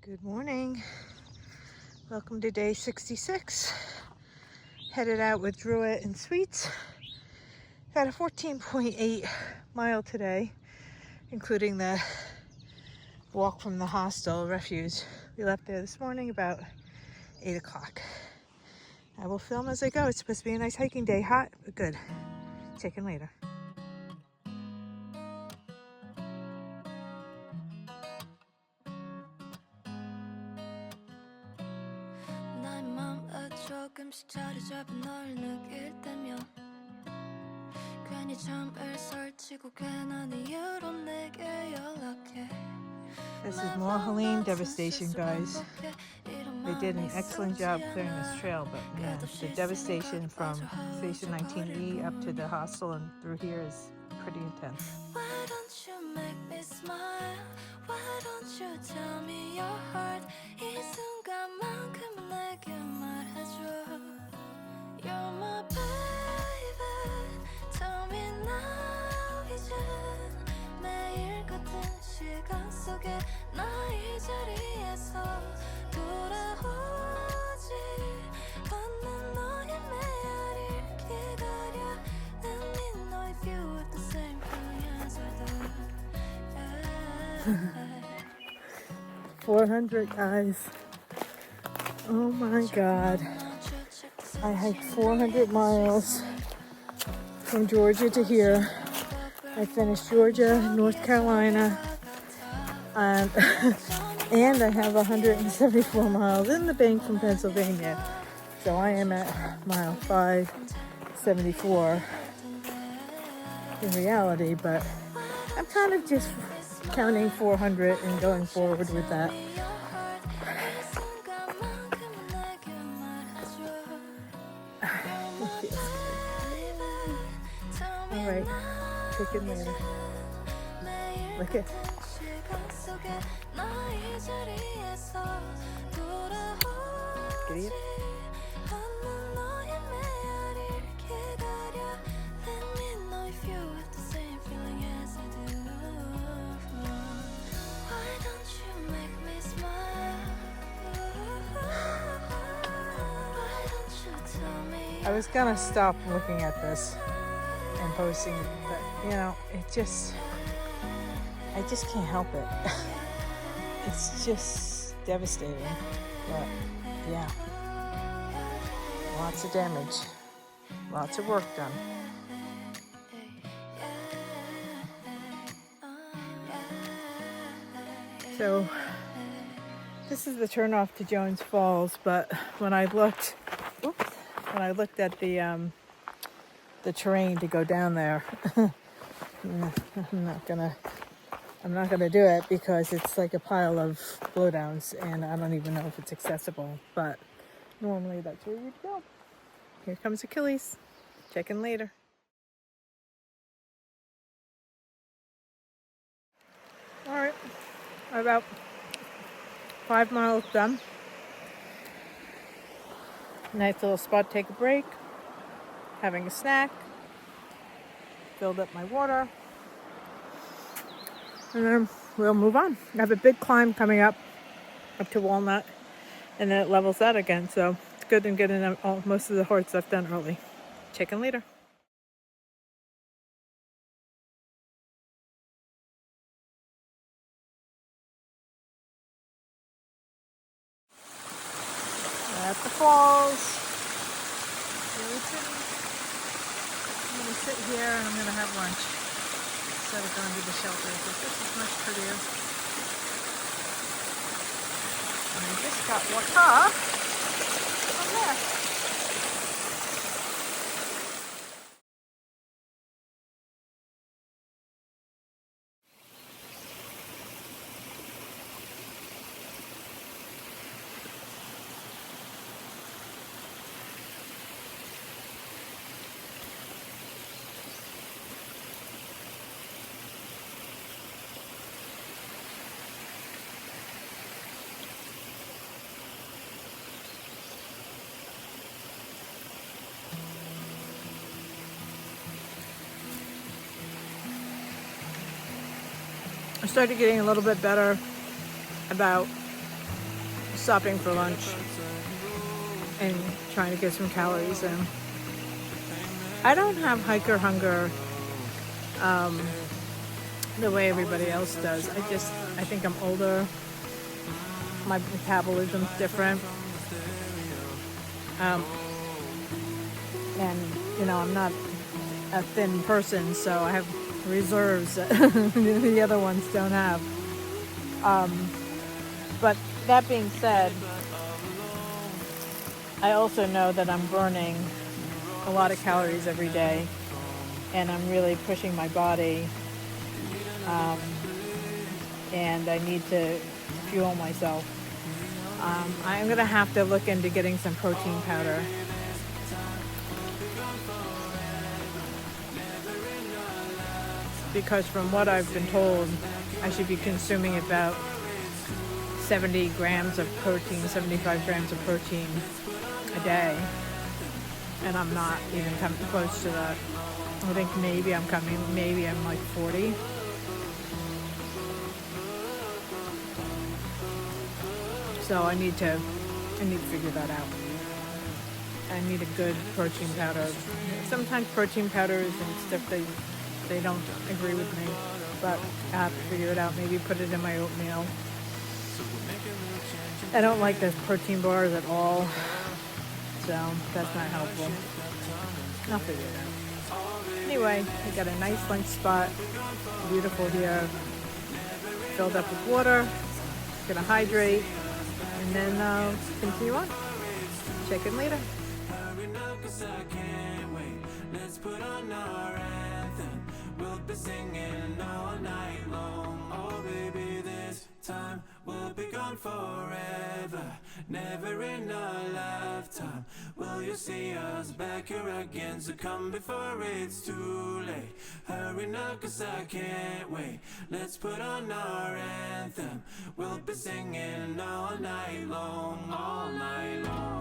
Good morning. Welcome to day 66. Headed out with Druid and Sweets. Got a 14.8 mile today, including the walk from the hostel refuge. We left there this morning about 8 o'clock. I will film as I go. It's supposed to be a nice hiking day. Hot, but good. Check in later. 조금씩 자리 잡은 널 느낄 때면 괜히 잠을 설치고 괜한 이유로 내게 연락해. This is more Helene devastation, guys. They did an excellent job clearing this trail, but man, the devastation from Station 19E up to the hostel and through here is pretty intense. Why don't you make me smile? Why don't you tell me your heart? 이 순간만큼은 내게 말해줘. You're my baby. Tell me now 이제 매일 같은 시간 속에 나 이 자리에서 돌아오지 않는 너의 메아리를 기다려. Let me know if you have the same feeling as I do. 400, guys. Oh my God. I hiked 400 miles from Georgia to here. I finished Georgia, North Carolina, and I have 174 miles in the bank from Pennsylvania. So I am at mile 574 in reality, but I'm kind of just counting 400 and going forward with that. All right, take it later. Look at. Giddy up. I was gonna stop looking at this and posting it, but you know, I just can't help it. It's just devastating, but yeah, lots of damage, lots of work done. So this is the turnoff to Jones Falls, but when I looked at the terrain to go down there, I'm not gonna do it because it's like a pile of blowdowns and I don't even know if it's accessible, but normally that's where you'd go. Here comes Achilles. Check in later. All right, about 5 miles done. Nice little spot, take a break, having a snack, filled up my water, and then we'll move on. I have a big climb coming up to Walnut, and then it levels out again, so it's good in getting most of the hard stuff done early. Check in later. At the falls. I'm going to sit here and I'm going to have lunch instead of going to the shelter because this is much prettier. And I just got water from there. I started getting a little bit better about stopping for lunch and trying to get some calories in. I don't have hiker hunger the way everybody else does. I think I'm older. My metabolism's different. And, I'm not a thin person, so I have reserves that the other ones don't have. But that being said, I also know that I'm burning a lot of calories every day, and I'm really pushing my body, and I need to fuel myself. I'm going to have to look into getting some protein powder. Because from what I've been told, I should be consuming about 70 grams of protein, 75 grams of protein a day. And I'm not even coming close to that. I think maybe I'm like 40. So I need to figure that out. I need a good protein powder. Sometimes protein powders and stuff, they don't agree with me, but I have to figure it out. Maybe put it in my oatmeal. I don't like the protein bars at all, so that's not helpful. I'll figure it out. Anyway, I got a nice lunch spot, beautiful here, filled up with water, gonna hydrate, and then continue on. Check in later. Let's put on our anthem. We'll be singing all night long. Oh baby, this time we'll be gone forever. Never in our lifetime will you see us back here again. So come before it's too late. Hurry now, 'cause I can't wait. Let's put on our anthem. We'll be singing all night long, all night long.